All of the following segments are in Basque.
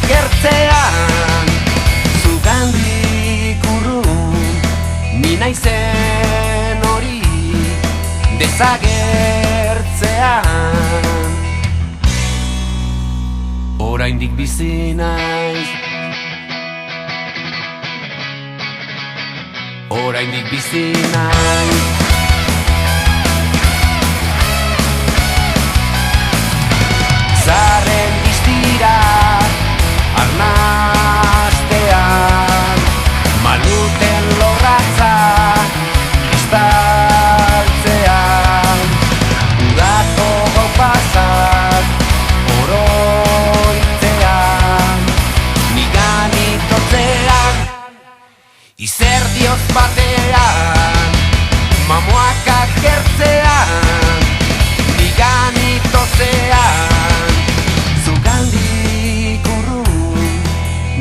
agertzean, zugandik urrun, ni naizen hori desagertzean. Oraindik bizi naiz, oraindik bizi naiz. Zarren distira arnastean, maluten lorratza estaltzean, udako gau pasak oroitzean, nigan itotzean, izerdioz batean, mamuak agertzean, nigan itotzean, zugandik urrun,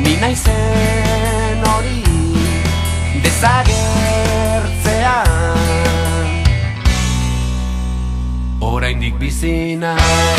ni naizen hori desagertzean. Oraindik bizi naiz.